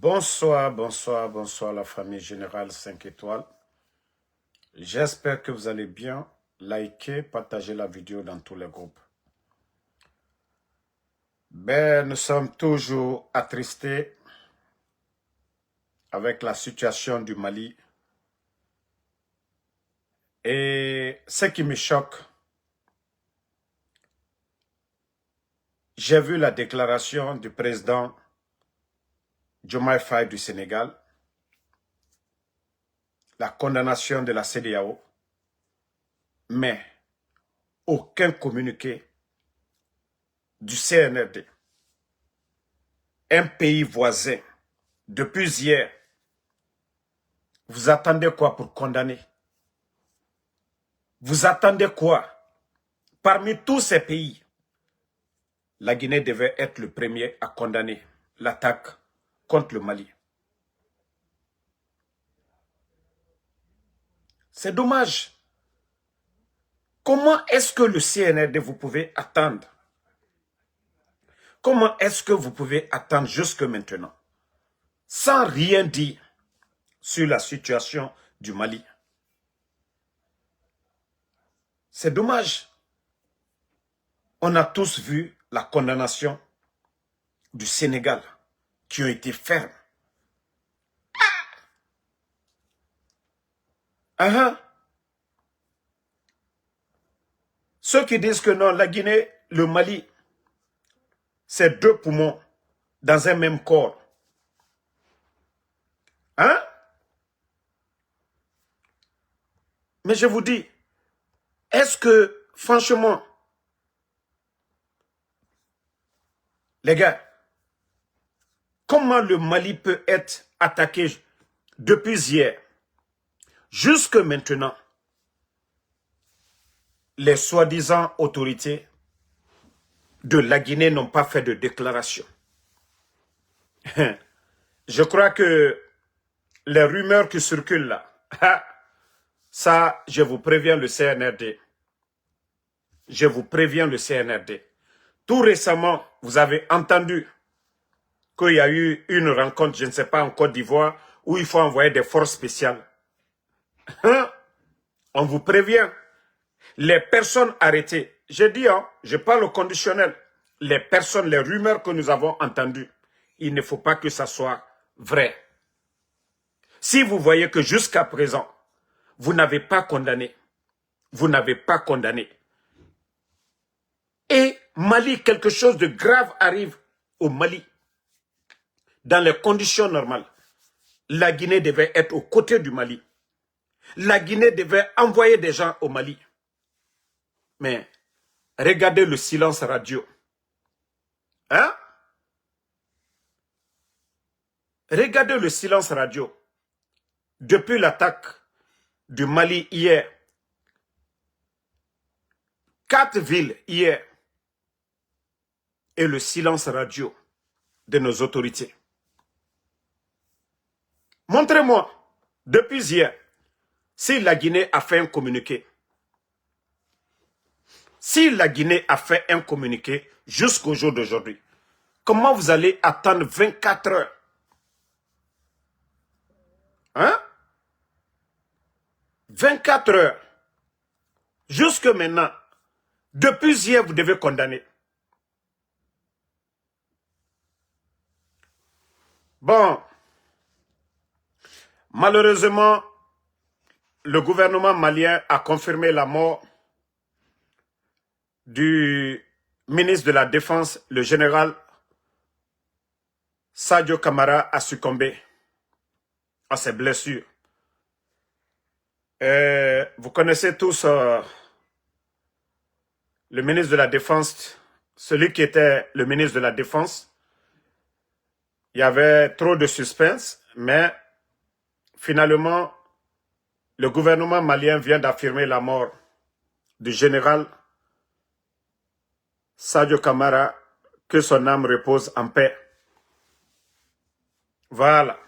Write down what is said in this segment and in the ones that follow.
Bonsoir, bonsoir, bonsoir la famille Générale 5 étoiles. J'espère que vous allez bien. Likez, partagez la vidéo dans tous les groupes. Nous sommes toujours attristés avec la situation du Mali. Et ce qui me choque, j'ai vu la déclaration du président Diomaye Faye du Sénégal, la condamnation de la CEDEAO, mais aucun communiqué du CNRD. Un pays voisin, depuis hier, vous attendez quoi pour condamner? Vous attendez quoi? Parmi tous ces pays, la Guinée devait être le premier à condamner l'attaque contre le Mali. C'est dommage. Comment est-ce que le CNRD, vous pouvez attendre? Comment est-ce que vous pouvez attendre jusque maintenant, sans rien dire sur la situation du Mali? C'est dommage. On a tous vu la condamnation du Sénégal qui ont été fermes. Ceux qui disent que non, la Guinée, le Mali, c'est deux poumons dans un même corps. Mais je vous dis, est-ce que, franchement, les gars, comment le Mali peut être attaqué depuis hier jusque maintenant? Les soi-disant autorités de la Guinée n'ont pas fait de déclaration. Je crois que les rumeurs qui circulent là, ça, je vous préviens le CNRD. Je vous préviens le CNRD. Tout récemment, vous avez entendu qu'il y a eu une rencontre, je ne sais pas, en Côte d'Ivoire, où il faut envoyer des forces spéciales. On vous prévient. Les personnes arrêtées, j'ai dit, je parle au conditionnel, les personnes, les rumeurs que nous avons entendues, il ne faut pas que ça soit vrai. Si vous voyez que jusqu'à présent, vous n'avez pas condamné, et Mali, quelque chose de grave arrive au Mali, dans les conditions normales, la Guinée devait être aux côtés du Mali. La Guinée devait envoyer des gens au Mali. Mais regardez le silence radio. Regardez le silence radio. Depuis l'attaque du Mali hier, 4 villes hier, et le silence radio de nos autorités. Montrez-moi, depuis hier, si la Guinée a fait un communiqué. Si la Guinée a fait un communiqué jusqu'au jour d'aujourd'hui, comment vous allez attendre 24 heures? 24 heures. Jusque maintenant, depuis hier, vous devez condamner. Bon, malheureusement, le gouvernement malien a confirmé la mort du ministre de la Défense, le général Sadio Camara a succombé à ses blessures. Vous connaissez tous le ministre de la Défense, celui qui était le ministre de la Défense. Il y avait trop de suspense, mais finalement, le gouvernement malien vient d'affirmer la mort du général Sadio Camara, que son âme repose en paix. Voilà.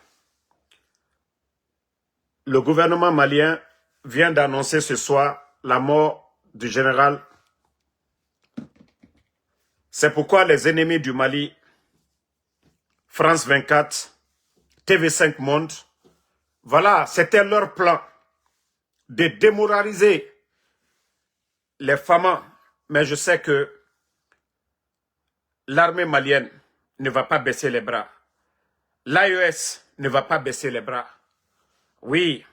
Le gouvernement malien vient d'annoncer ce soir la mort du général. C'est pourquoi les ennemis du Mali, France 24, TV5 Monde. Voilà, c'était leur plan de démoraliser les femmes. Mais je sais que l'armée malienne ne va pas baisser les bras. L'AES ne va pas baisser les bras. Oui.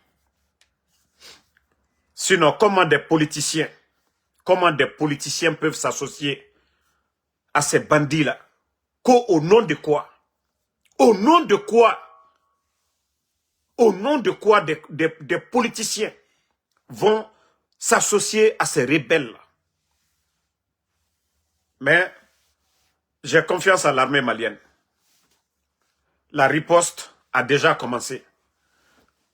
Sinon, comment des politiciens peuvent s'associer à ces bandits-là? Au nom de quoi? Au nom de quoi? Au nom de quoi des politiciens vont s'associer à ces rebelles-là? Mais j'ai confiance en l'armée malienne. La riposte a déjà commencé.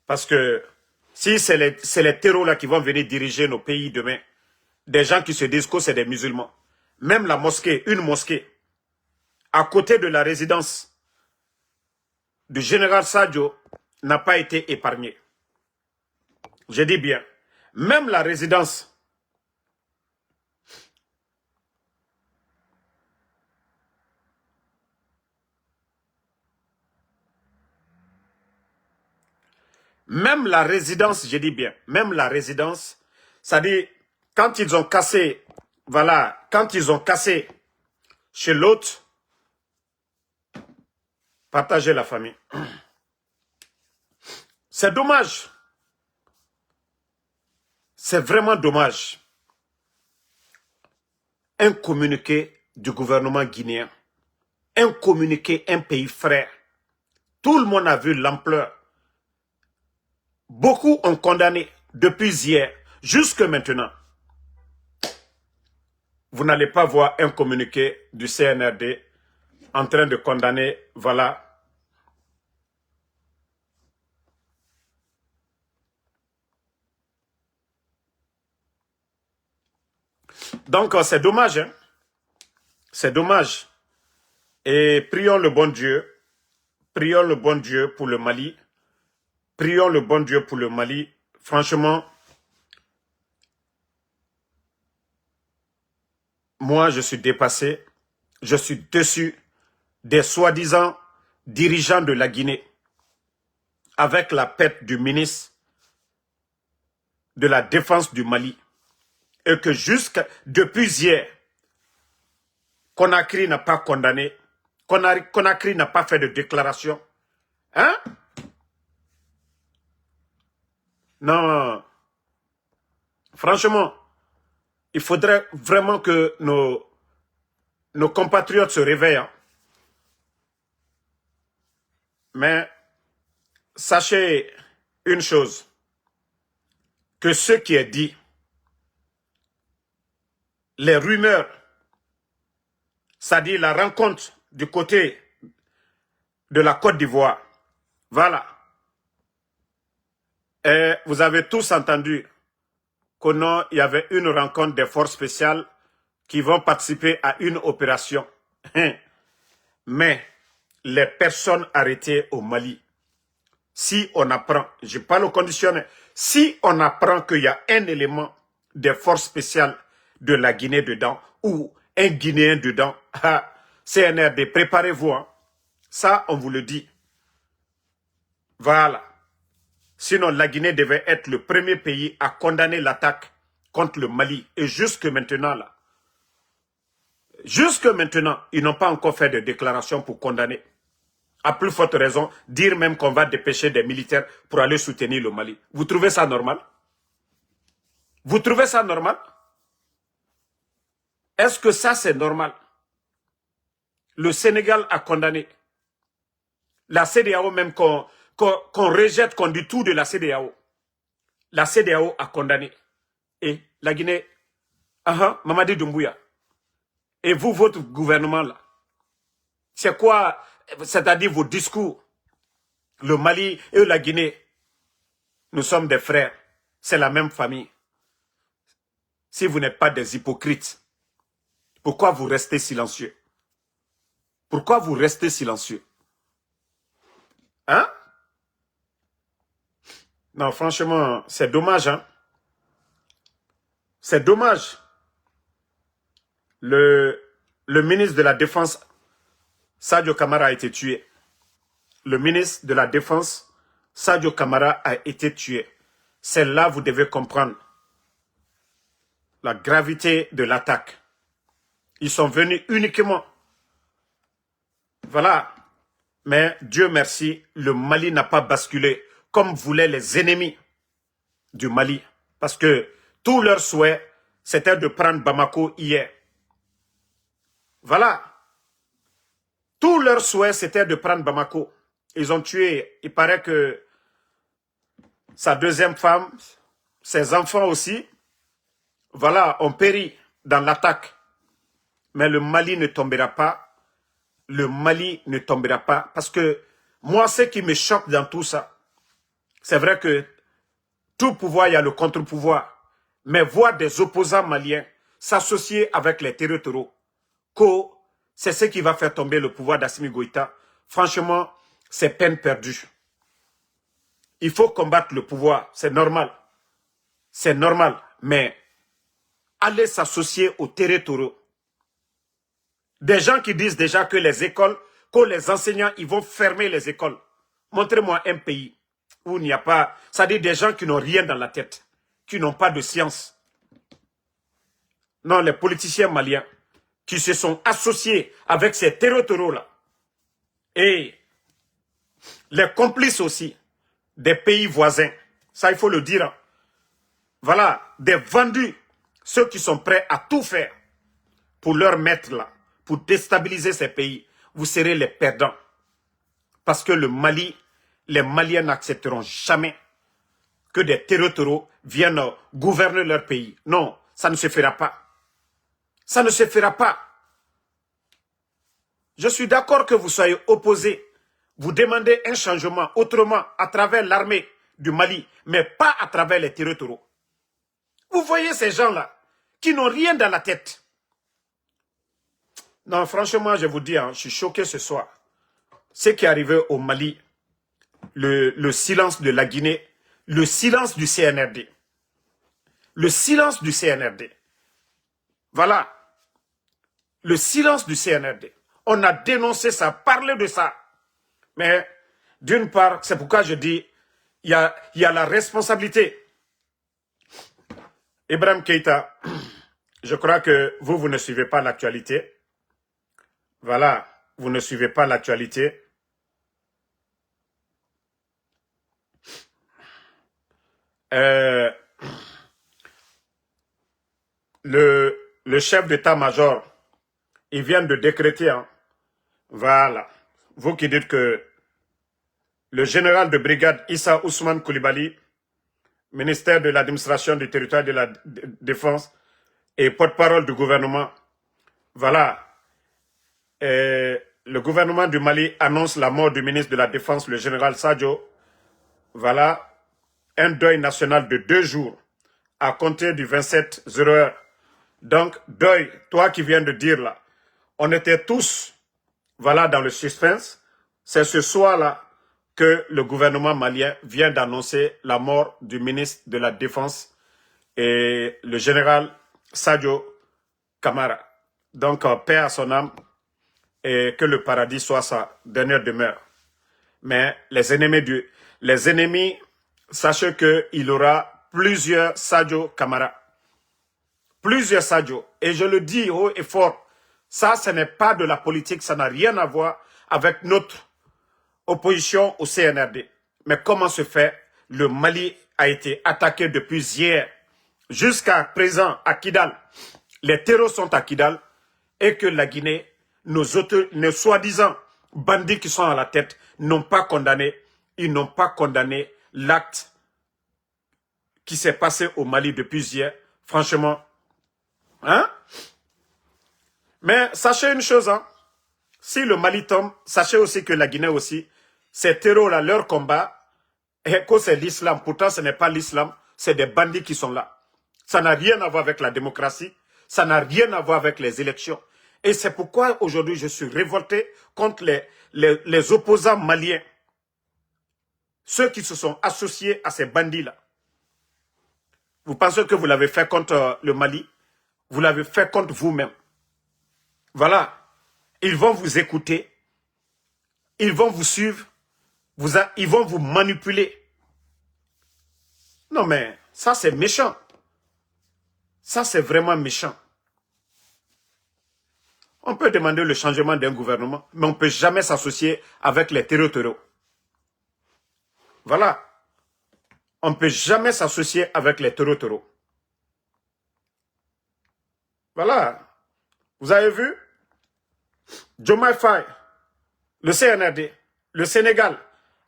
Parce que si c'est les terreaux-là qui vont venir diriger nos pays demain, des gens qui se disent que c'est des musulmans, même la mosquée, une mosquée, à côté de la résidence du général Sadio, n'a pas été épargnée. Je dis bien, même la résidence je dis bien, même la résidence, c'est-à-dire, quand ils ont cassé, voilà, quand ils ont cassé chez l'autre, partager la famille. C'est dommage. C'est vraiment dommage. Un communiqué du gouvernement guinéen, un communiqué, un pays frère. Tout le monde a vu l'ampleur. Beaucoup ont condamné depuis hier jusque maintenant. Vous n'allez pas voir un communiqué du CNRD en train de condamner, voilà. Donc c'est dommage, hein? C'est dommage. Et prions le bon Dieu pour le Mali. Prions le bon Dieu pour le Mali. Franchement, moi je suis dépassé, je suis déçu des soi-disant dirigeants de la Guinée avec la pète du ministre de la Défense du Mali. Et que jusqu'à depuis hier, Conakry n'a pas condamné, Conakry n'a pas fait de déclaration. Hein? Non. Franchement, il faudrait vraiment que nos compatriotes se réveillent. Hein? Mais sachez une chose, que ce qui est dit, les rumeurs, c'est-à-dire la rencontre du côté de la Côte d'Ivoire, voilà. Et vous avez tous entendu qu'au nom, il y avait une rencontre des forces spéciales qui vont participer à une opération. Mais les personnes arrêtées au Mali, si on apprend, je parle au conditionnel, si on apprend qu'il y a un élément des forces spéciales de la Guinée dedans, ou un Guinéen dedans, CNRD, préparez-vous. Hein. Ça, on vous le dit. Voilà. Sinon, la Guinée devait être le premier pays à condamner l'attaque contre le Mali. Et jusque maintenant, là, jusque maintenant, ils n'ont pas encore fait de déclaration pour condamner. À plus forte raison, dire même qu'on va dépêcher des militaires pour aller soutenir le Mali. Vous trouvez ça normal? Vous trouvez ça normal? Est-ce que ça, c'est normal? Le Sénégal a condamné. La CEDEAO même qu'on rejette, qu'on dit tout de la CEDEAO. La CEDEAO a condamné. Et la Guinée, Mamadi Doumbouya. Et vous, votre gouvernement là, c'est quoi, c'est-à-dire vos discours? Le Mali et la Guinée, nous sommes des frères. C'est la même famille. Si vous n'êtes pas des hypocrites, pourquoi vous restez silencieux? Pourquoi vous restez silencieux? Hein? Non, franchement, c'est dommage, hein? C'est dommage. Le ministre de la Défense, Sadio Kamara, a été tué. le ministre de la Défense, Sadio Camara, a été tué. C'est là que vous devez comprendre la gravité de l'attaque. Ils sont venus uniquement. Voilà. Mais Dieu merci, le Mali n'a pas basculé comme voulaient les ennemis du Mali. Parce que tout leur souhait, c'était de prendre Bamako hier. Voilà. Tout leur souhait, c'était de prendre Bamako. Ils ont tué, il paraît que sa deuxième femme, ses enfants aussi, voilà, ont péri dans l'attaque. Mais le Mali ne tombera pas. Le Mali ne tombera pas. Parce que moi, ce qui me choque dans tout ça, c'est vrai que tout pouvoir, il y a le contre-pouvoir. Mais voir des opposants maliens s'associer avec les territoriaux, c'est ce qui va faire tomber le pouvoir d'Assimi Goïta. Franchement, c'est peine perdue. Il faut combattre le pouvoir, c'est normal. C'est normal, mais aller s'associer aux territoriaux. Des gens qui disent déjà que les écoles, que les enseignants, ils vont fermer les écoles. Montrez-moi un pays où il n'y a pas... C'est-à-dire des gens qui n'ont rien dans la tête, qui n'ont pas de science. Non, les politiciens maliens qui se sont associés avec ces territoriaux-là et les complices aussi des pays voisins, ça il faut le dire. Voilà, des vendus, ceux qui sont prêts à tout faire pour leur mettre là, pour déstabiliser ces pays, vous serez les perdants. Parce que le Mali, les Maliens n'accepteront jamais que des territoriaux viennent gouverner leur pays. Non, ça ne se fera pas. Ça ne se fera pas. Je suis d'accord que vous soyez opposés. Vous demandez un changement autrement à travers l'armée du Mali, mais pas à travers les territoriaux. Vous voyez ces gens-là qui n'ont rien dans la tête. Non, franchement, je vous dis, je suis choqué ce soir. Ce qui est arrivé au Mali, le silence de la Guinée, le silence du CNRD. Le silence du CNRD. Voilà. Le silence du CNRD. On a dénoncé ça, parlé de ça. Mais, d'une part, c'est pourquoi je dis, il y a la responsabilité. Ibrahim Keïta, je crois que vous ne suivez pas l'actualité. Voilà, vous ne suivez pas l'actualité. Le chef d'état-major, il vient de décréter, voilà, vous qui dites que le général de brigade Issa Ousmane Koulibaly, ministère de l'administration du territoire de la défense et porte-parole du gouvernement, voilà, le gouvernement du Mali annonce la mort du ministre de la Défense, le général Sadio, voilà, un deuil national de 2 jours à compter du 27/01. Donc, deuil, toi qui viens de dire là, on était tous, voilà, dans le suspense. C'est ce soir-là que le gouvernement malien vient d'annoncer la mort du ministre de la Défense et le général Sadio Camara. Donc, paix à son âme et que le paradis soit sa dernière demeure. Mais les ennemis, sachez qu'il y aura plusieurs Sadio Camara. Plusieurs Sadio. Et je le dis haut et fort, ça, ce n'est pas de la politique, ça n'a rien à voir avec notre opposition au CNRD. Mais comment se fait? Le Mali a été attaqué depuis hier jusqu'à présent à Kidal. Les terreaux sont à Kidal et que la Guinée, nos soi-disant bandits qui sont à la tête, n'ont pas condamné. Ils n'ont pas condamné l'acte qui s'est passé au Mali depuis hier. Franchement, hein? Mais sachez une chose, si le Mali tombe, sachez aussi que la Guinée aussi, ces terreaux-là, leur combat, et que c'est l'islam. Pourtant, ce n'est pas l'islam, c'est des bandits qui sont là. Ça n'a rien à voir avec la démocratie, ça n'a rien à voir avec les élections. Et c'est pourquoi aujourd'hui je suis révolté contre les opposants maliens. Ceux qui se sont associés à ces bandits-là. Vous pensez que vous l'avez fait contre le Mali? Vous l'avez fait contre vous-même. Voilà. Ils vont vous écouter. Ils vont vous suivre. Ils vont vous manipuler. Non mais, ça c'est méchant. Ça c'est vraiment méchant. On peut demander le changement d'un gouvernement, mais on ne peut jamais s'associer avec les terreaux. Voilà. On ne peut jamais s'associer avec les terreaux. Voilà. Vous avez vu? Diomaye Faye, le CNRD, le Sénégal,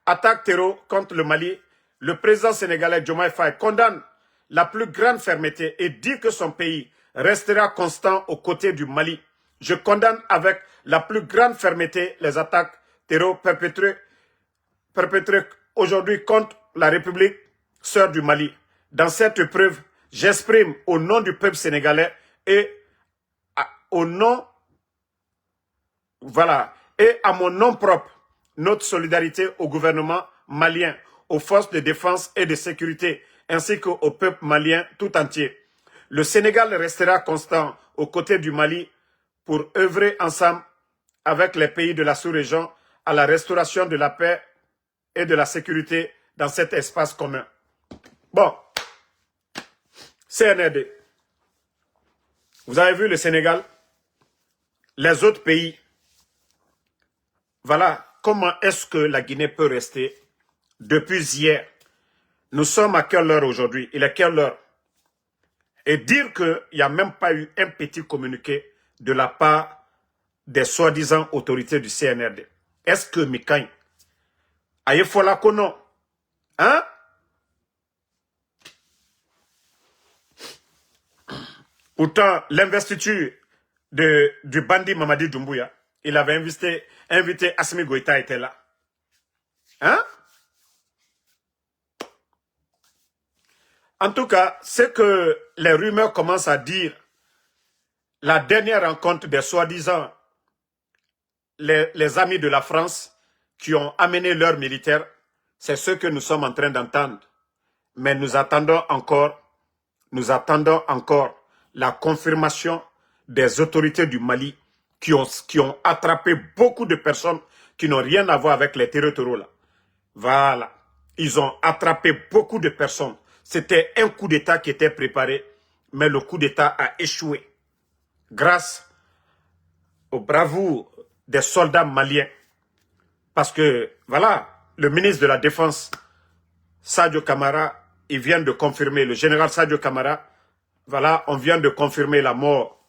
attaque terreau contre le Mali. Le président sénégalais Diomaye Faye condamne la plus grande fermeté et dit que son pays restera constant aux côtés du Mali. Je condamne avec la plus grande fermeté les attaques terreau perpétrées aujourd'hui contre la République sœur du Mali. Dans cette épreuve, j'exprime au nom du peuple sénégalais et au nom, voilà, et à mon nom propre, notre solidarité au gouvernement malien, aux forces de défense et de sécurité, ainsi qu'au peuple malien tout entier. Le Sénégal restera constant aux côtés du Mali pour œuvrer ensemble avec les pays de la sous-région à la restauration de la paix et de la sécurité dans cet espace commun. Bon, CNRD, vous avez vu le Sénégal, les autres pays, voilà comment est-ce que la Guinée peut rester depuis hier. Nous sommes à quelle heure aujourd'hui? Il est quelle heure? Et dire qu'il n'y a même pas eu un petit communiqué de la part des soi-disant autorités du CNRD. Est-ce que Mikaï, Ayefola Kono, hein? Pourtant, l'investiture du bandit Mamadi Doumbouya, il avait invité Assimi Goïta était là. Hein? En tout cas, c'est que les rumeurs commencent à dire la dernière rencontre des soi-disant les amis de la France qui ont amené leurs militaires, c'est ce que nous sommes en train d'entendre. Mais nous attendons encore la confirmation des autorités du Mali qui ont attrapé beaucoup de personnes qui n'ont rien à voir avec les terreaux là. Voilà. Ils ont attrapé beaucoup de personnes. C'était un coup d'État qui était préparé, mais le coup d'État a échoué. Grâce aux bravoures des soldats maliens. Parce que, voilà, le ministre de la Défense, Sadio Kamara, il vient de confirmer, le général Sadio Kamara, voilà, on vient de confirmer la mort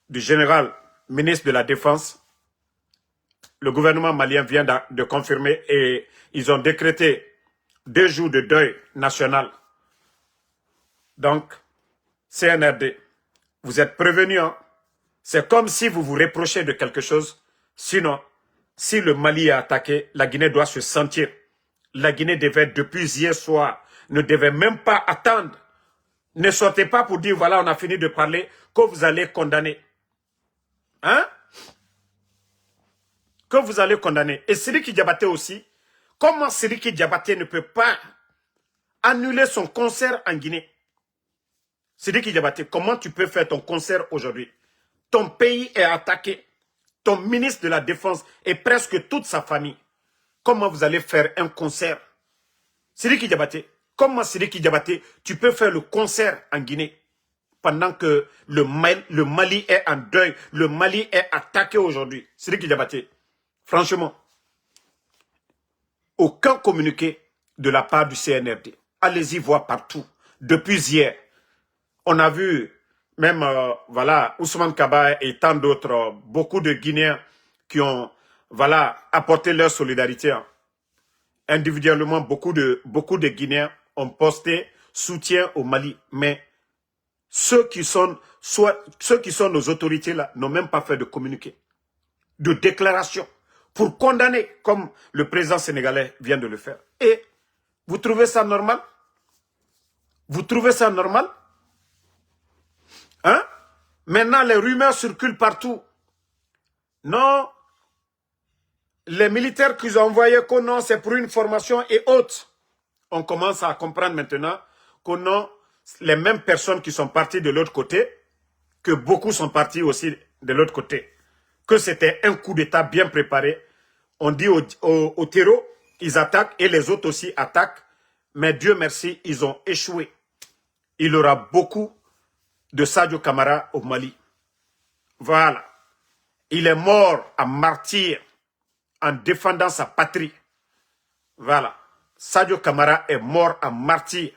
du général ministre de la Défense. Le gouvernement malien vient de confirmer et ils ont décrété 2 jours de deuil national. Donc, CNRD, vous êtes prévenus. Hein? C'est comme si vous vous reprochez de quelque chose. Sinon, si le Mali est attaqué, la Guinée doit se sentir. La Guinée devait, depuis hier soir, ne devait même pas attendre. Ne sortez pas pour dire, voilà, on a fini de parler, que vous allez condamner. Hein? Que vous allez condamner. Et Sidiki Diabaté aussi, comment Sidiki Diabaté ne peut pas annuler son concert en Guinée? Sidiki Diabaté, comment tu peux faire ton concert aujourd'hui? Ton pays est attaqué. Ton ministre de la Défense et presque toute sa famille. Comment vous allez faire un concert? Sidiki Diabaté, comment Sidiki Diabaté, tu peux faire le concert en Guinée pendant que le Mali est en deuil, le Mali est attaqué aujourd'hui? Sidiki Diabaté, franchement, aucun communiqué de la part du CNRD. Allez-y voir partout. Depuis hier, on a vu même, voilà, Ousmane Kaba et tant d'autres, beaucoup de Guinéens qui ont, voilà, apporté leur solidarité. Individuellement, beaucoup de Guinéens ont posté soutien au Mali. Mais ceux qui sont nos autorités là n'ont même pas fait de communiqué, de déclaration pour condamner, comme le président sénégalais vient de le faire. Et vous trouvez ça normal? Vous trouvez ça normal? Hein? Maintenant, les rumeurs circulent partout. Non, les militaires qu'ils ont envoyés, que non, c'est pour une formation et autres. On commence à comprendre maintenant que non, les mêmes personnes qui sont parties de l'autre côté, que beaucoup sont partis aussi de l'autre côté. Que c'était un coup d'État bien préparé On dit aux terreaux, ils attaquent et les autres aussi attaquent. Mais Dieu merci, ils ont échoué. Il y aura beaucoup de Sadio Camara au Mali. Voilà. Il est mort en martyr en défendant sa patrie. Voilà. Sadio Camara est mort en martyr.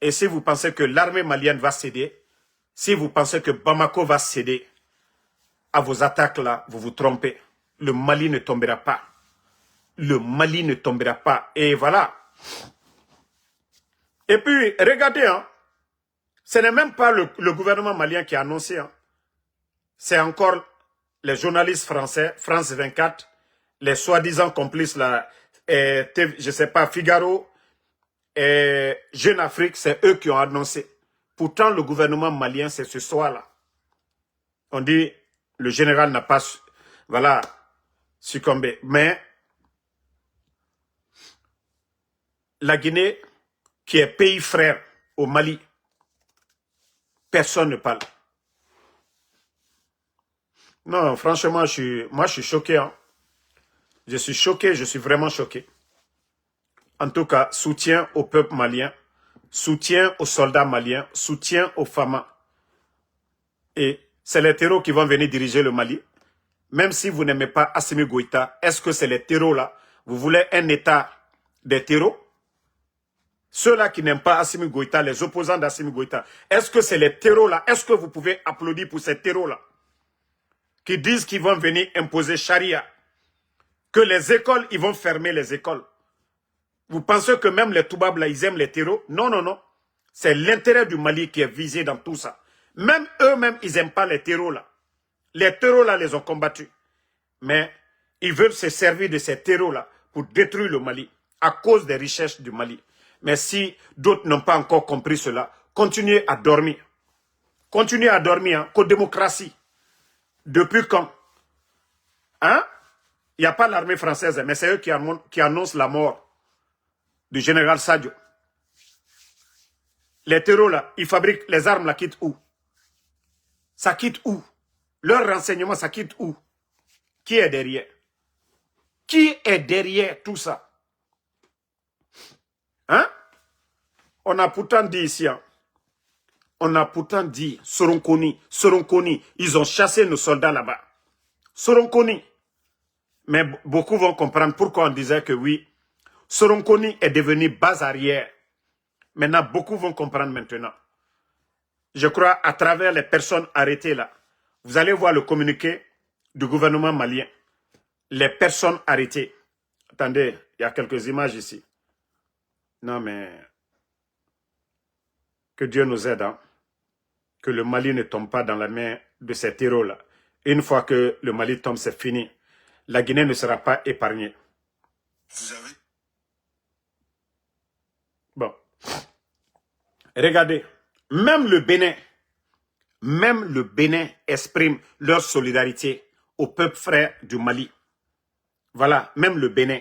Et si vous pensez que l'armée malienne va céder, si vous pensez que Bamako va céder à vos attaques là, vous vous trompez. Le Mali ne tombera pas. Le Mali ne tombera pas. Et voilà. Et puis, regardez, hein, ce n'est même pas le gouvernement malien qui a annoncé. Hein. C'est encore les journalistes français, France 24, les soi-disant complices, là, je ne sais pas, Figaro, et Jeune Afrique, c'est eux qui ont annoncé. Pourtant, le gouvernement malien, c'est ce soir-là. On dit, le général n'a pas, voilà, succombé. Mais la Guinée, qui est pays frère au Mali, personne ne parle. Non, franchement, moi, je suis choqué. Hein. Je suis choqué, je suis vraiment choqué. En tout cas, soutien au peuple malien, soutien aux soldats maliens, soutien aux femmes. Et c'est les terreaux qui vont venir diriger le Mali. Même si vous n'aimez pas Assimi Goïta, est-ce que c'est les terreaux là? Vous voulez un état des terreaux? Ceux-là qui n'aiment pas Assimi Goïta, les opposants d'Assimi Goïta, est-ce que c'est les terreaux là? Est-ce que vous pouvez applaudir pour ces terreaux là? Qui disent qu'ils vont venir imposer charia. Que les écoles, ils vont fermer les écoles. Vous pensez que même les Toubabs là, ils aiment les terreaux? Non, non, non. C'est l'intérêt du Mali qui est visé dans tout ça. Même eux-mêmes, ils n'aiment pas les terreaux là. Les terreaux là les ont combattus. Mais ils veulent se servir de ces terreaux là pour détruire le Mali à cause des richesses du Mali. Mais si d'autres n'ont pas encore compris cela, continuez à dormir. Continuez à dormir, hein, qu'aux démocraties. Depuis quand? Hein? Il n'y a pas l'armée française, mais c'est eux qui annoncent la mort du général Sadio. Les terreaux là, ils fabriquent les armes là, quittent où? Ça quitte où? Leur renseignement, ça quitte où? Qui est derrière? Qui est derrière tout ça? Hein? On a pourtant dit ici, hein, on a pourtant dit, Soronkoni, ils ont chassé nos soldats là-bas. Soronkoni. Mais beaucoup vont comprendre pourquoi on disait que oui, Soronkoni est devenu base arrière. Maintenant, beaucoup vont comprendre maintenant. Je crois à travers les personnes arrêtées là, vous allez voir le communiqué du gouvernement malien. Les personnes arrêtées. Attendez, il y a quelques images ici. Non mais, que Dieu nous aide, hein. Que le Mali ne tombe pas dans la main de ces terreaux là. Une fois que le Mali tombe, c'est fini. La Guinée ne sera pas épargnée. Vous avez... Bon. Regardez, même le Bénin exprime leur solidarité au peuple frère du Mali. Voilà, même le Bénin.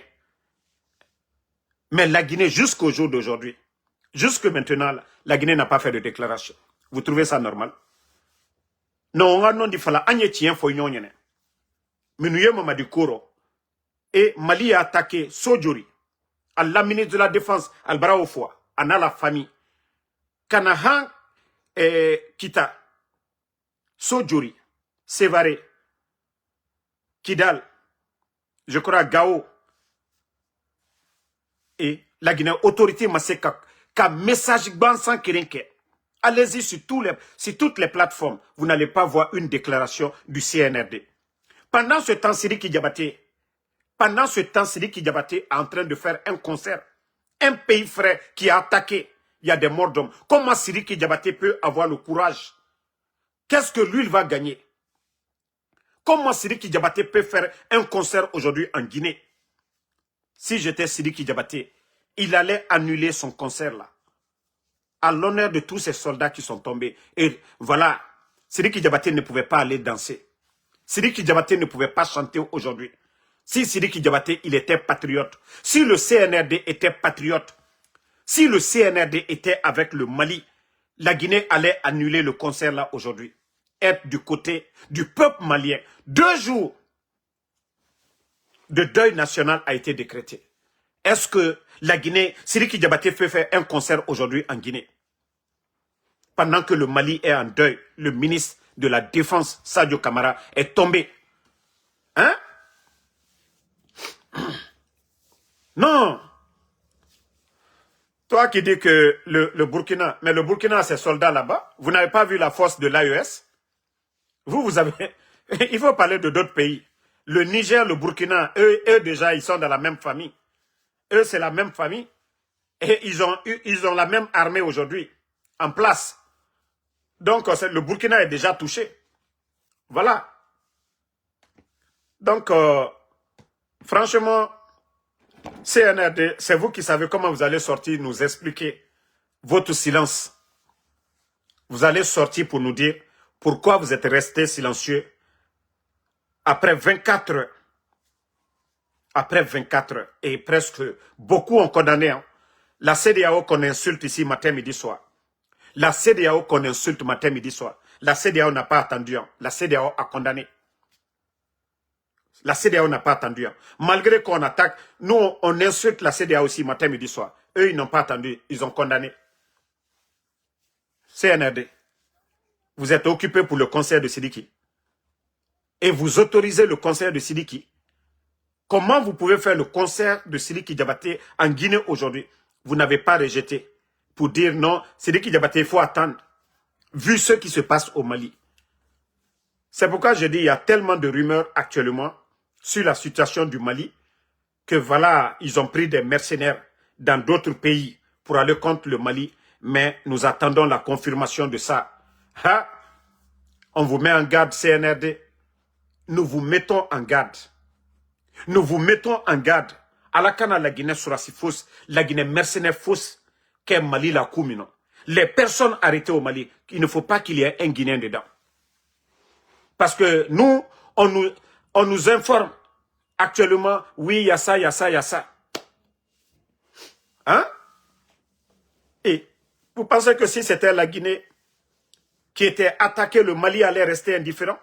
Mais la Guinée, jusqu'au jour d'aujourd'hui, jusque maintenant, la Guinée n'a pas fait de déclaration. Vous trouvez ça normal? Non, on a dit fala anye tien fo nyonyene. Minouye Mamadi Koro. Et Mali a attaqué Sojori, à la ministre de la Défense, Albara Ofoa, à la famille. Kanahan Kita, Sojori, Sévaré, Kidal, je crois Gao, et la Guinée, autorité Maseka, ka message bansan kirinke. Allez-y sur toutes les plateformes, vous n'allez pas voir une déclaration du CNRD. Pendant ce temps, Sidiki Diabaté est en train de faire un concert. Un pays frère qui a attaqué, il y a des morts d'hommes. Comment Sidiki Diabaté peut avoir le courage? Qu'est-ce que lui, il va gagner? Comment Sidiki Diabaté peut faire un concert aujourd'hui en Guinée? Si j'étais Sidiki Diabaté, il allait annuler son concert là. À l'honneur de tous ces soldats qui sont tombés. Et voilà, Sidiki Diabaté ne pouvait pas aller danser. Sidiki Diabaté ne pouvait pas chanter aujourd'hui. Si Sidiki Diabaté, il était patriote. Si le CNRD était patriote. Si le CNRD était avec le Mali, la Guinée allait annuler le concert là aujourd'hui. Être du côté du peuple malien. 2 jours. de deuil national a été décrété. Est-ce que la Guinée, Sidiki Diabaté peut faire un concert aujourd'hui en Guinée? Pendant que le Mali est en deuil, le ministre de la Défense, Sadio Kamara, est tombé. Hein? Non. Toi qui dis que le Burkina, mais le Burkina a ses soldats là-bas, vous n'avez pas vu la force de l'AES? Vous avez... Il faut parler de d'autres pays. Le Niger, le Burkina, eux déjà, ils sont dans la même famille. Eux, c'est la même famille. Et ils ont la même armée aujourd'hui, en place. Donc, le Burkina est déjà touché. Voilà. Donc, franchement, CNRD, c'est vous qui savez comment vous allez sortir nous expliquer votre silence. Vous allez sortir pour nous dire pourquoi vous êtes resté silencieux après 24 heures. Après 24 heures. Et presque beaucoup ont condamné. Hein. La CEDEAO qu'on insulte ici matin, midi, soir. La CEDEAO qu'on insulte matin, midi, soir. La CEDEAO n'a pas attendu. Hein. La CEDEAO a condamné. La CEDEAO n'a pas attendu. Hein. Malgré qu'on attaque, nous, on insulte la CEDEAO aussi matin, midi, soir. Eux, ils n'ont pas attendu. Ils ont condamné. CNRD. Vous êtes occupé pour le concert de Sidiki. Et vous autorisez le concert de Sidiki. Comment vous pouvez faire le concert de Sidiki Diabaté en Guinée aujourd'hui? Vous n'avez pas rejeté pour dire non, Sidiki Diabaté, il faut attendre. Vu ce qui se passe au Mali. C'est pourquoi je dis il y a tellement de rumeurs actuellement sur la situation du Mali que voilà, ils ont pris des mercenaires dans d'autres pays pour aller contre le Mali. Mais nous attendons la confirmation de ça. Hein? On vous met en garde, CNRD. Nous vous mettons en garde. Nous vous mettons en garde. À la canne, la Guinée sera si fausse, la Guinée mercenaire fausse, qu'est Mali la coumino. Les personnes arrêtées au Mali, il ne faut pas qu'il y ait un Guinéen dedans. Parce que nous, on nous informe actuellement, oui, il y a ça, il y a ça, il y a ça. Hein? Et vous pensez que si c'était la Guinée qui était attaquée, le Mali allait rester indifférent?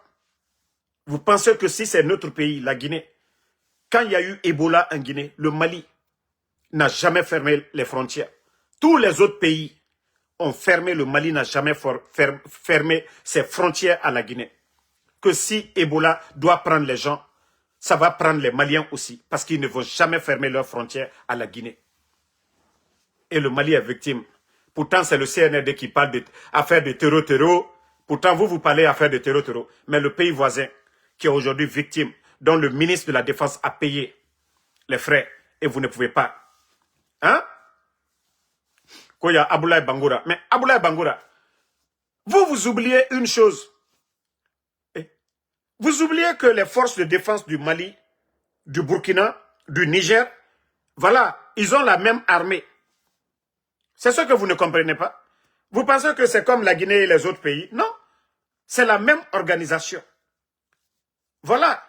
Vous pensez que si c'est notre pays, la Guinée, quand il y a eu Ebola en Guinée, le Mali n'a jamais fermé les frontières. Tous les autres pays ont fermé, le Mali n'a jamais fermé ses frontières à la Guinée. Que si Ebola doit prendre les gens, ça va prendre les Maliens aussi, parce qu'ils ne vont jamais fermer leurs frontières à la Guinée. Et le Mali est victime. Pourtant, c'est le CNRD qui parle d'affaires de terreau. Pourtant, vous parlez d'affaires de terreau. Mais le pays voisin, qui est aujourd'hui victime, dont le ministre de la Défense a payé les frais, et vous ne pouvez pas. Hein? Koya Aboulaye Bangoura. Mais Aboulaye Bangoura, vous oubliez une chose. Vous oubliez que les forces de défense du Mali, du Burkina, du Niger, voilà, ils ont la même armée. C'est ce que vous ne comprenez pas. Vous pensez que c'est comme la Guinée et les autres pays? Non, c'est la même organisation. Voilà.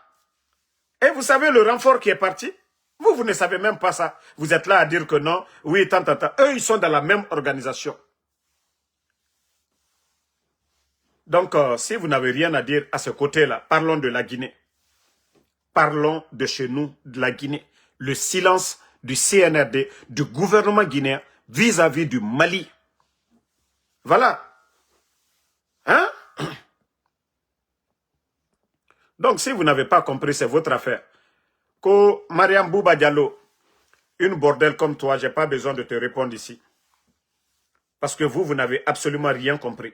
Et vous savez le renfort qui est parti? Vous ne savez même pas ça. Vous êtes là à dire que non, oui, tant. Eux, ils sont dans la même organisation. Donc, si vous n'avez rien à dire à ce côté-là, parlons de la Guinée. Parlons de chez nous, de la Guinée. Le silence du CNRD, du gouvernement guinéen vis-à-vis du Mali. Voilà. Hein? Donc, si vous n'avez pas compris, c'est votre affaire. Que Mariam Bouba Diallo, une bordelle comme toi, je n'ai pas besoin de te répondre ici. Parce que vous n'avez absolument rien compris.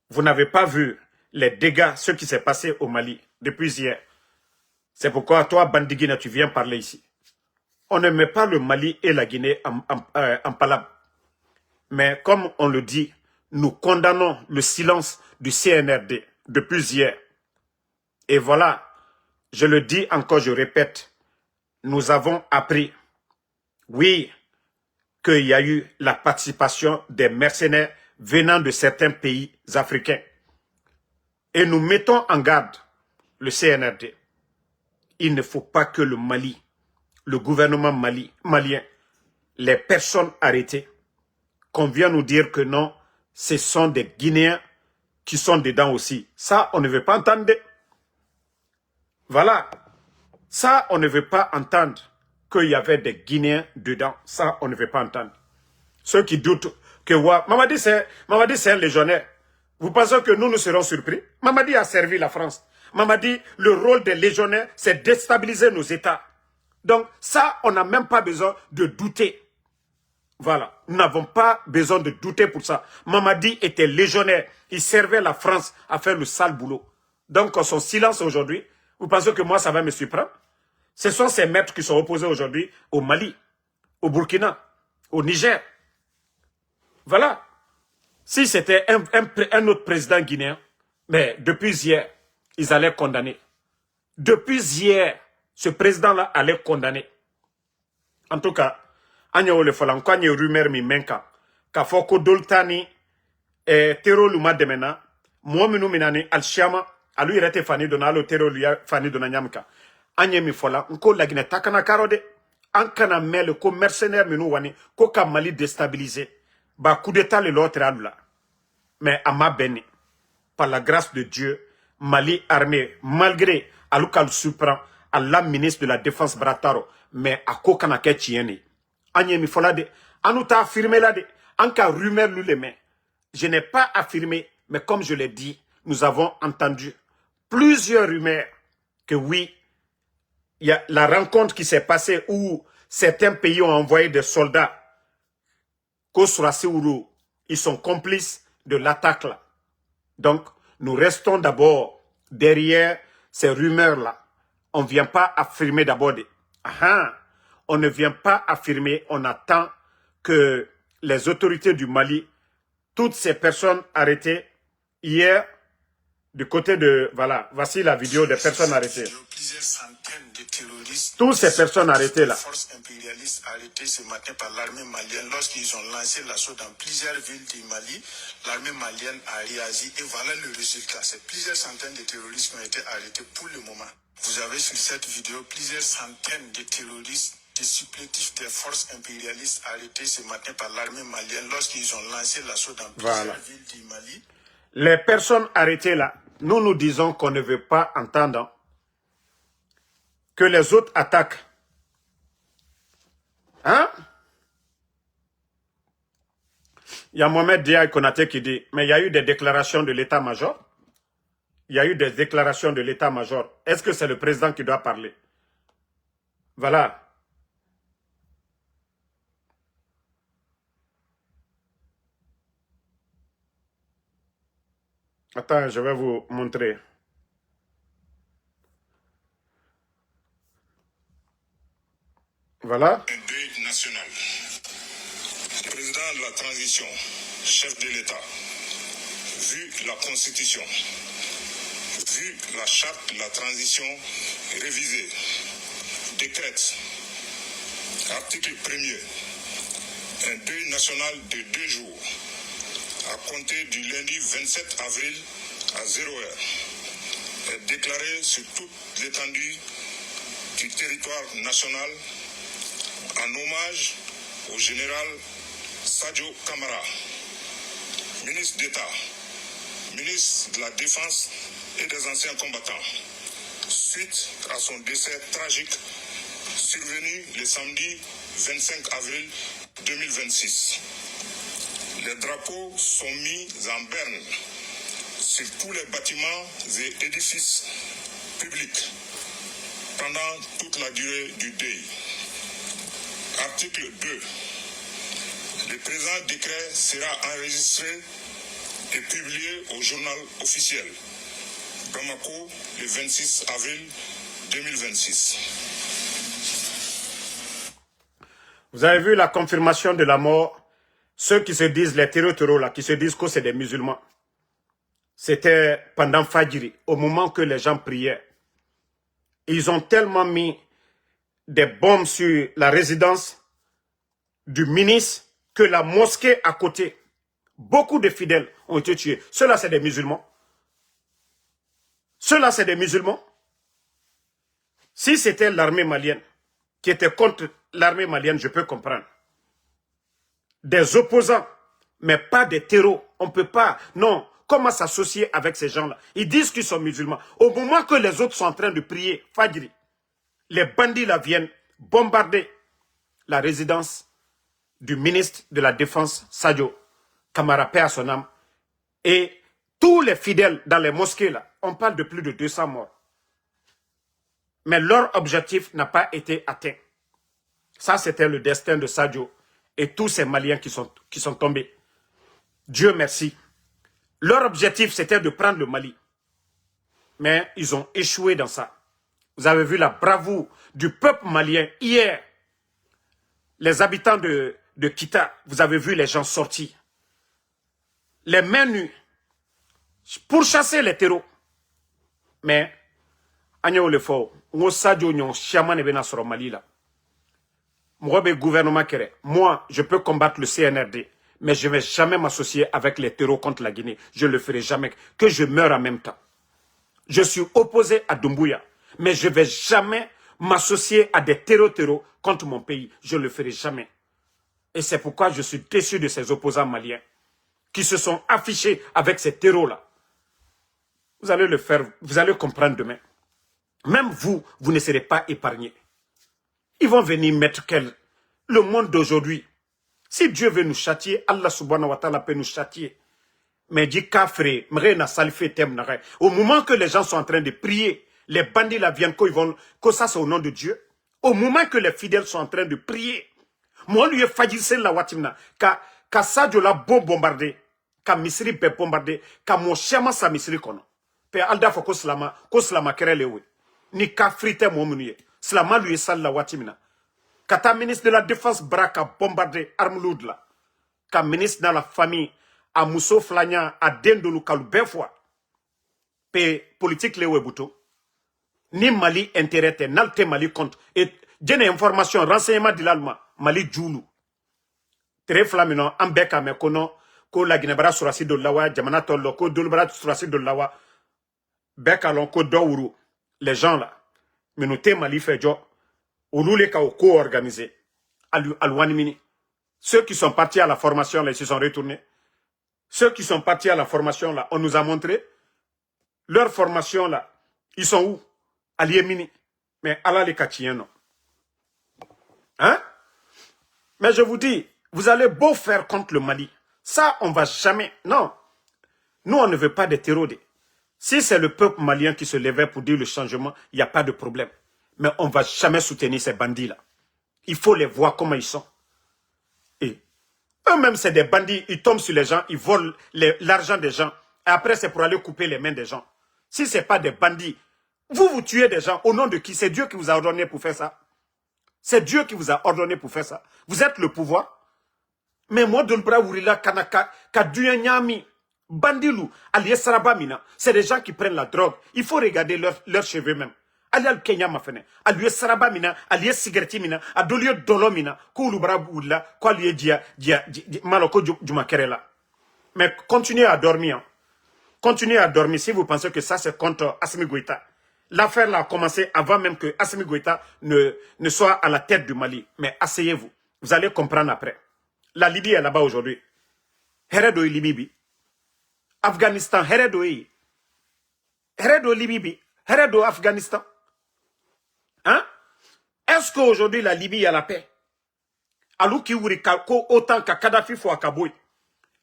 Vous n'avez pas vu les dégâts, ce qui s'est passé au Mali depuis hier. C'est pourquoi toi, Bandigina, tu viens parler ici. On ne met pas le Mali et la Guinée en palabre. Mais comme on le dit, nous condamnons le silence du CNRD depuis hier. Et voilà, je le dis encore, je répète, nous avons appris, oui, qu'il y a eu la participation des mercenaires venant de certains pays africains. Et nous mettons en garde le CNRD. Il ne faut pas que le Mali, le gouvernement malien, les personnes arrêtées, qu'on vienne nous dire que non, ce sont des Guinéens qui sont dedans aussi. Ça, on ne veut pas entendre. Voilà. Ça, on ne veut pas entendre qu'il y avait des Guinéens dedans. Ça, on ne veut pas entendre. Ceux qui doutent que Mamadi, c'est un légionnaire. Vous pensez que nous serons surpris? Mamadi a servi la France. Mamadi, le rôle des légionnaires, c'est déstabiliser nos États. Donc, ça, on n'a même pas besoin de douter. Voilà. Nous n'avons pas besoin de douter pour ça. Mamadi était légionnaire. Il servait la France à faire le sale boulot. Donc, son silence aujourd'hui, vous pensez que moi, ça va me surprendre? Ce sont ces maîtres qui sont opposés aujourd'hui au Mali, au Burkina, au Niger. Voilà. Si c'était un autre président guinéen, mais depuis hier, ils allaient condamner. Depuis hier, ce président-là allait condamner. En tout cas, Agno le falan, quand il y a rumeur mi menka, ka foko doltani, tero luma demena, moi minu minani al-shama, alu irete fani dona, alo tero luya fani dona nyamka. Agno mi fola, nko lagine takana karode, ankana mele ko mercenaire minu wani, ko ka Mali déstabilisé. Ba coup d'état le l'autre là. Mais à ma béni, par la grâce de Dieu, Mali armé, malgré Aluka le surprend, à la ministre de la Défense Brataro, mais à Kokanake Tieni. Agnemi Folade, Anouta affirmé là de, Anka rumeur nous les mains. Je n'ai pas affirmé, mais comme je l'ai dit, nous avons entendu plusieurs rumeurs que oui, il y a la rencontre qui s'est passée où certains pays ont envoyé des soldats. Kosuraseourou, ils sont complices de l'attaque là. Donc, nous restons d'abord derrière ces rumeurs-là. On ne vient pas affirmer d'abord on ne vient pas affirmer, on attend que les autorités du Mali, toutes ces personnes arrêtées hier, du côté de, voilà, voici la vidéo des personnes arrêtées. Plusieurs centaines de terroristes, toutes ces personnes arrêtées là. Forces impérialistes arrêtées ce matin par l'armée malienne lorsqu'ils ont lancé l'assaut dans plusieurs villes du Mali. L'armée malienne a réagi et voilà le résultat. C'est plusieurs centaines de terroristes qui ont été arrêtés pour le moment. Vous avez sur cette vidéo plusieurs centaines de terroristes, des supplétifs des forces impérialistes arrêtés ce matin par l'armée malienne lorsqu'ils ont lancé l'assaut dans plusieurs villes du Mali. Les personnes arrêtées là, nous disons qu'on ne veut pas entendre que les autres attaquent. Hein? Il y a Mohamed Dia Konaté qui dit, mais il y a eu des déclarations de l'état-major. Il y a eu des déclarations de l'état-major. Est-ce que c'est le président qui doit parler? Voilà. Attends, je vais vous montrer. Voilà. Un deuil national. Président de la transition, chef de l'État, vu la Constitution, vu la charte de la transition révisée, décrète, article 1er, un deuil national de 2 jours, à compter du lundi 27 avril à 0h, est déclaré sur toute l'étendue du territoire national en hommage au général Sadio Kamara, ministre d'État, ministre de la Défense et des anciens combattants, suite à son décès tragique survenu le samedi 25 avril 2026. Les drapeaux sont mis en berne sur tous les bâtiments et édifices publics pendant toute la durée du deuil. Article 2. Le présent décret sera enregistré et publié au journal officiel. Bamako, le 26 avril 2026. Vous avez vu la confirmation de la mort. Ceux qui se disent, les terreaux là, qui se disent que c'est des musulmans. C'était pendant Fajiri, au moment que les gens priaient. Ils ont tellement mis des bombes sur la résidence du ministre que la mosquée à côté, beaucoup de fidèles ont été tués. Ceux-là, c'est des musulmans. Ceux-là, c'est des musulmans. Si c'était l'armée malienne qui était contre l'armée malienne, je peux comprendre. Des opposants, mais pas des terreaux. On ne peut pas. Non. Comment s'associer avec ces gens-là? Ils disent qu'ils sont musulmans. Au moment que les autres sont en train de prier, Fajri, les bandits là viennent bombarder la résidence du ministre de la Défense, Sadio Kamara, paix à son âme, et tous les fidèles dans les mosquées là, on parle de plus de 200 morts. Mais leur objectif n'a pas été atteint. Ça, c'était le destin de Sadio et tous ces Maliens qui sont tombés. Dieu merci. Leur objectif, c'était de prendre le Mali. Mais ils ont échoué dans ça. Vous avez vu la bravoure du peuple malien hier. Les habitants de Kita, vous avez vu les gens sortis. Les mains nues pour chasser les terreaux. Mais, Agneau le fort, on Sadio nyon chiaman et bena sur Mali là. Moi, gouvernement kéré. Moi, je peux combattre le CNRD, mais je ne vais jamais m'associer avec les terreaux contre la Guinée. Je ne le ferai jamais. Que je meure en même temps. Je suis opposé à Doumbouya, mais je ne vais jamais m'associer à des terreaux contre mon pays. Je ne le ferai jamais. Et c'est pourquoi je suis déçu de ces opposants maliens qui se sont affichés avec ces terreaux-là. Vous allez le faire, vous allez comprendre demain. Même vous, vous ne serez pas épargnés. Ils vont venir mettre le monde d'aujourd'hui. Si Dieu veut nous châtier, Allah subhanahu wa ta'ala peut nous châtier. Mais dit kafre, au moment que les gens sont en train de prier, les bandits là viennent, que ça c'est au nom de Dieu. Au moment que les fidèles sont en train de prier, moi lui ai fajissé la watimna, ka Sadio la bombardé, ka Misri be bombardé, ka mon chama sa Misri kono. Pe alda fo ko slama kerelewe. Ni ka frite mo munuye. Slama lui sal la watimna. Kata ministre de la Défense Braka bombardé Armloud là. Ka ministre dans la famille à Mousso Flagnan, à Dendolou Kalou, ben fois. Pe politique le webuto. Ni Mali intérêt, nalte Mali compte. Et j'ai information, renseignement de l'Allemand, Mali Djoulou. Très flamino, ambeka me kono, ko la Guinée-Bara surasi de lawa, jamana tolo, ko dolbara surasi de lawa. Bekalon, ko douru. Les gens là, minouté Mali fait jo, ou loulé ka ou co-organisé. Alouanimini. Ceux qui sont partis à la formation, là, ils se sont retournés. Ceux qui sont partis à la formation, là, on nous a montré leur formation, là, ils sont où? À Liemini. Mais Allah les Katiens, non. Hein? Mais je vous dis, vous allez beau faire contre le Mali. Ça, on va jamais. Non. Nous, on ne veut pas des terroristes. Si c'est le peuple malien qui se levait pour dire le changement, il n'y a pas de problème. Mais on ne va jamais soutenir ces bandits-là. Il faut les voir comment ils sont. Et eux-mêmes, c'est des bandits. Ils tombent sur les gens, ils volent l'argent des gens. Et après, c'est pour aller couper les mains des gens. Si ce n'est pas des bandits, vous tuez des gens. Au nom de qui? C'est Dieu qui vous a ordonné pour faire ça. C'est Dieu qui vous a ordonné pour faire ça. Vous êtes le pouvoir. Mais moi, Dolbra Wurila Kanaka, Kaduyanyami, Bandilou, Alié Sarabamina, c'est des gens qui prennent la drogue. Il faut regarder leurs cheveux même. Alial Kenya Mafene, Alié Sarabamina, Alié Sigertimina, Adolio Dolomina, Koulubra Wurila, Kwalié Dia, Maloko Jumakerela. Mais continuez à dormir. Continuez à dormir si vous pensez que ça c'est contre Assimi Goïta. L'affaire là a commencé avant même que Assimi Goïta ne soit à la tête du Mali. Mais asseyez-vous. Vous allez comprendre après. La Libye est là-bas aujourd'hui. Heredo Libye. Afghanistan, Heredo Libye. Heredo Afghanistan. Hein? Est-ce qu'aujourd'hui la Libye a la paix? Alou ki wuri ko autant que Kadhafi faut à Kaboui.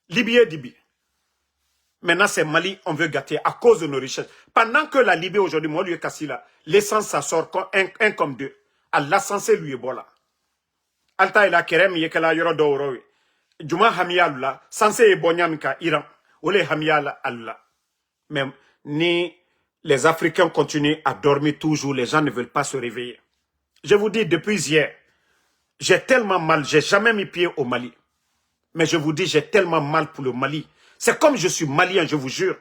Libye Dibi. Maintenant, c'est Mali, on veut gâter à cause de nos richesses. Pendant que la Libye aujourd'hui, moi, lui est cassé là, l'essence, ça sort un comme deux. À l'essence, lui est bon là. Alta ila kerem yekela yoro dowrowe. Juma hamia lula, censé ebonyamika Iran. Ole hamia Allah. Même ni les Africains continuent à dormir toujours, les gens ne veulent pas se réveiller. Je vous dis, depuis hier, j'ai tellement mal, j'ai jamais mis pied au Mali. Mais je vous dis, j'ai tellement mal pour le Mali. C'est comme je suis malien, je vous jure.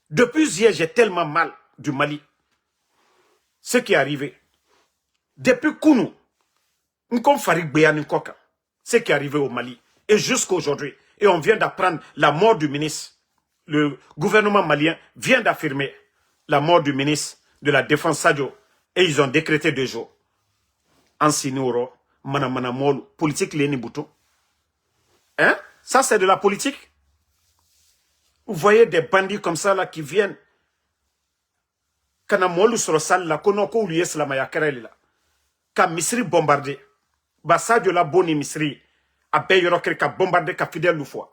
Depuis hier, j'ai tellement mal du Mali. Ce qui est arrivé. Depuis Kounou, ce qui est arrivé au Mali. Et jusqu'à aujourd'hui. Et on vient d'apprendre la mort du ministre. Le gouvernement malien vient d'affirmer la mort du ministre de la Défense Sadio. Et ils ont décrété 2 jours. En Sinoro, Manamanamol, politique Léni Boutou. Hein? Ça, c'est de la politique. Vous voyez des bandits comme ça là qui viennent. kana molu soro sal la kono ko ulu yeslama ya kereli la ka Misri bombardé ba Sadio la boni Misri a be yoro kere ka bombardé ka fidèle lu fois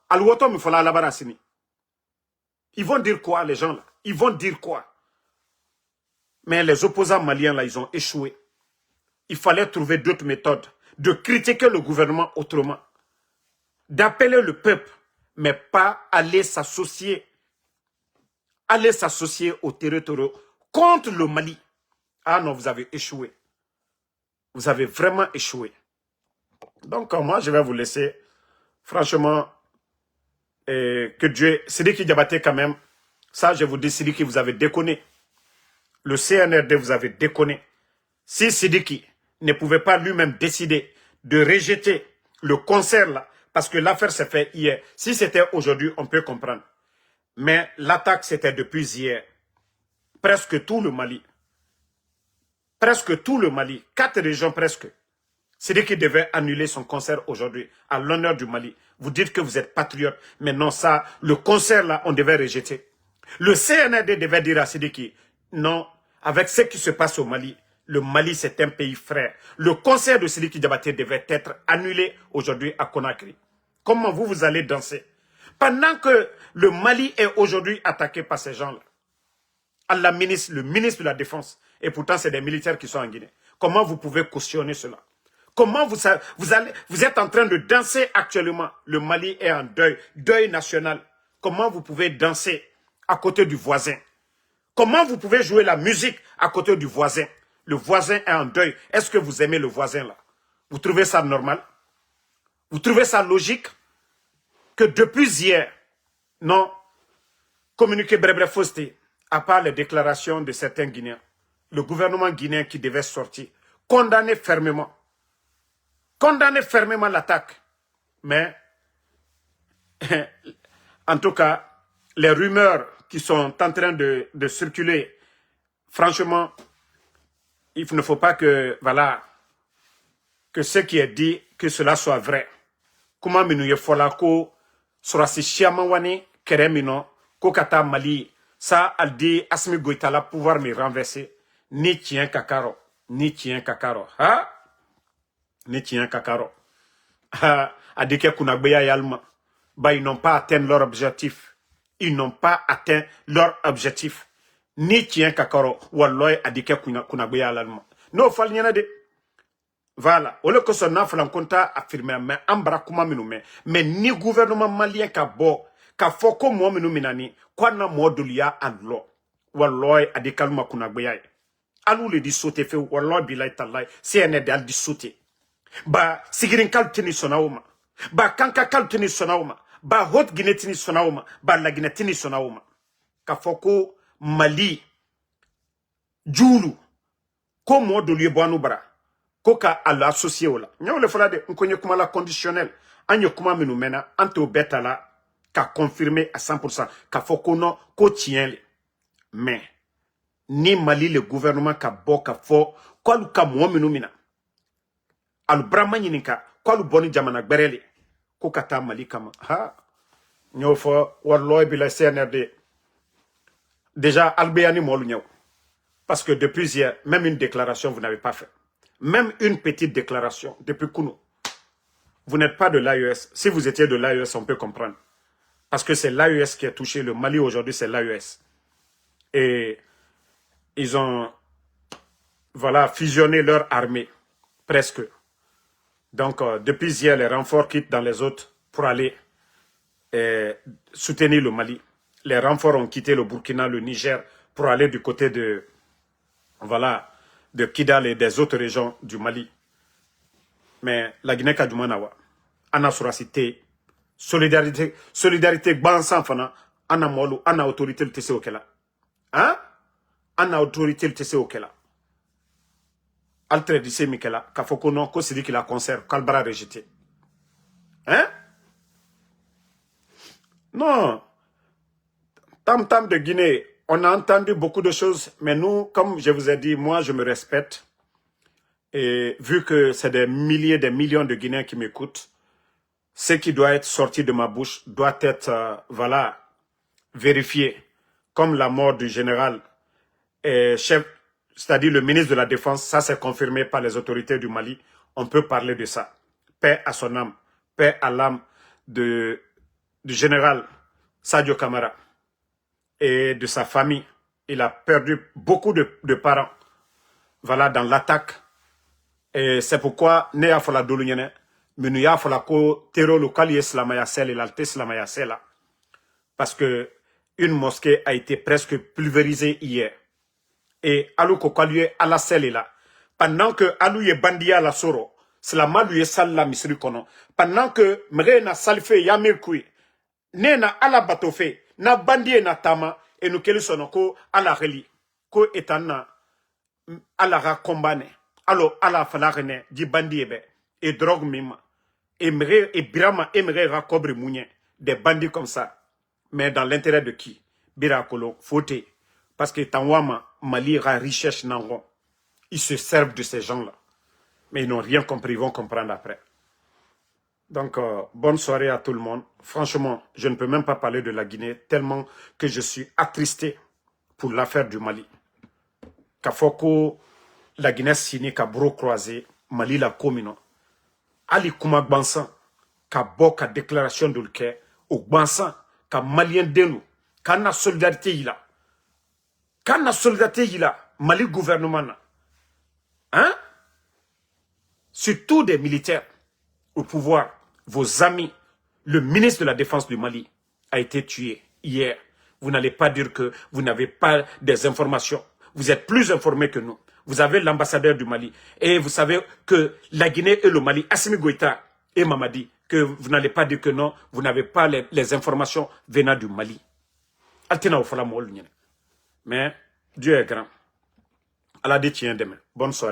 al woto mi fola la barasini. Ils vont dire quoi les gens là? Ils vont dire quoi? Mais les opposants maliens là, ils ont échoué. Il fallait trouver d'autres méthodes de critiquer le gouvernement autrement, d'appeler le peuple, mais pas aller s'associer aux territoriaux contre le Mali. Ah non, vous avez échoué. Vous avez vraiment échoué. Donc moi, je vais vous laisser. Franchement, que Dieu... Sidiki Diabaté quand même, ça je vous dis, Sidiki, vous avez déconné. Le CNRD, vous avez déconné. Si Sidiki ne pouvait pas lui-même décider de rejeter le concert là, parce que l'affaire s'est faite hier. Si c'était aujourd'hui, on peut comprendre. Mais l'attaque, c'était depuis hier. Presque tout le Mali. Presque tout le Mali. 4 régions presque. Sidiki devait annuler son concert aujourd'hui à l'honneur du Mali. Vous dites que vous êtes patriote. Mais non, ça, le concert là, on devait rejeter. Le CNRD devait dire à Sidiki, non, avec ce qui se passe au Mali, le Mali c'est un pays frère. Le concert de Sidiki Diabaté devait être annulé aujourd'hui à Conakry. Comment vous allez danser? Pendant que le Mali est aujourd'hui attaqué par ces gens-là. Le ministre de la Défense. Et pourtant, c'est des militaires qui sont en Guinée. Comment vous pouvez cautionner cela? Comment vous êtes en train de danser actuellement? Le Mali est en deuil, deuil national. Comment vous pouvez danser à côté du voisin? Comment vous pouvez jouer la musique à côté du voisin? Le voisin est en deuil. Est-ce que vous aimez le voisin là? Vous trouvez ça normal? Vous trouvez ça logique? Que depuis hier, non, communiqué Brebre-Fosté, à part les déclarations de certains Guinéens, le gouvernement guinéen qui devait sortir, condamner fermement l'attaque. Mais, en tout cas, les rumeurs qui sont en train de circuler, franchement, il ne faut pas que, voilà, que ce qui est dit, que cela soit vrai. Comment minouye folako, surasi chiamawani, keremino, kokata Mali, ça, al dit, Asmi Goïta la pouvoir me renverser, ni tien kakaro, ha? Ni tien kakaro. Ha, adike kunagbeya yalma. Bah, ils n'ont pas atteint leur objectif. Ils n'ont pas atteint leur objectif. Ni tien kakaro, walloy adike kunagbeya yalma. No, fal nyana de. Voilà. Au lieu que son enfant compta affirmer, mais ambra kuma minoume. Mais ni gouvernement malien ka bo, ka foko mo minouminani, kwa na modulia anlo. Walloy adikalma kunagbeya. Alou le di sauter fait, walloy bilay talay, CND al di sauter. Ba sigirin kaltini sonauma. Ba kanka kaltini sonauma. Ba hot ginetini sonauma. Ba la ginetini sonauma. Ka foko Mali. Djoulou. Ko mo do liye boanou bara. Ko ka ala associé ola. Nyo le fala de nkonye kuma la conditionnel. Anyo kuma minu mena. Ante beta la. Ka confirmer à 100%. Ka foko no ko tien le. Mais. Ni Mali le gouvernement ka bo ka fo. Kwa lu ka mo minu mina. Alu brahma nyininka. Kwa lu boni jamana gberele. Ko kata Mali kama. Ha. Nyo fo. Warloy bila CNRD. Déjà, Albéani molu nyo. Parce que depuis hier, même une déclaration, vous n'avez pas fait. Même une petite déclaration, depuis Kounou. Vous n'êtes pas de l'AES. Si vous étiez de l'AES, on peut comprendre. Parce que c'est l'AES qui a touché. Le Mali aujourd'hui, c'est l'AES. Et ils ont, voilà, fusionné leur armée. Presque. Donc, depuis hier, les renforts quittent dans les autres pour aller soutenir le Mali. Les renforts ont quitté le Burkina, le Niger, pour aller du côté de, voilà, de Kidal et des autres régions du Mali. Mais la Guinée-Kadjoumanawa, Anna Souracité, solidarité, Bansan Fana, Anna Molo, Anna autorité le TC Okela. Hein? Anna autorité le TC Okela. Altre dissé Mikela, Kafoko non, ko sidi qui la conserve, Kalbara rejeté. Hein? Non. Tam de Guinée, on a entendu beaucoup de choses, mais nous, comme je vous ai dit, moi je me respecte. Et vu que c'est des milliers, des millions de Guinéens qui m'écoutent, ce qui doit être sorti de ma bouche doit être, voilà, vérifié. Comme la mort du général chef, c'est-à-dire le ministre de la Défense, ça c'est confirmé par les autorités du Mali, on peut parler de ça. Paix à son âme, paix à l'âme du général Sadio Kamara et de sa famille. Il a perdu beaucoup de parents, voilà, dans l'attaque. Et c'est pourquoi, ne y'a fala dolunyene, mais nous y'a fala ko terreau local yé slamaya sel et l'alte slamaya sel. Parce que une mosquée a été presque pulvérisée hier. Et alou kokalue à la sel là. Pendant que alou yé bandi à la soro, slama lui sal la misri kono. Pendant que mre na salfe yamir kui, ne na ala batofe, na bandi na tama, et nous keli sonoko ala reli, ko etana ala ra kombane. Alors, ala falarene, di bandi ebe, et drogue mima, et birama emre ra kobre mounien, des bandits comme ça. Mais dans l'intérêt de qui? Birakolo, fauté. Parce que Tanwama, Mali, ra richesse nangon. Ils se servent de ces gens-là. Mais ils n'ont rien compris, ils vont comprendre après. Donc, bonne soirée à tout le monde. Franchement, je ne peux même pas parler de la Guinée, tellement que je suis attristé pour l'affaire du Mali. Kafoko, la Guinée signe ka bro croisé, Mali la commune. Ali Kouma Gbansan, ka bo ka déclaration de l'Uké, au Gbansan, ka Malien denu, ka na solidarité yila. Ka na solidarité yila, Mali gouvernement na. Hein? Surtout des militaires au pouvoir, vos amis, le ministre de la Défense du Mali a été tué hier. Vous n'allez pas dire que vous n'avez pas des informations. Vous êtes plus informés que nous. Vous avez l'ambassadeur du Mali. Et vous savez que la Guinée et le Mali, Assimi Goïta et Mamadi, que vous n'allez pas dire que non, vous n'avez pas les informations venant du Mali. Mais Dieu est grand. Allah dit tiens demain. Bonne soirée.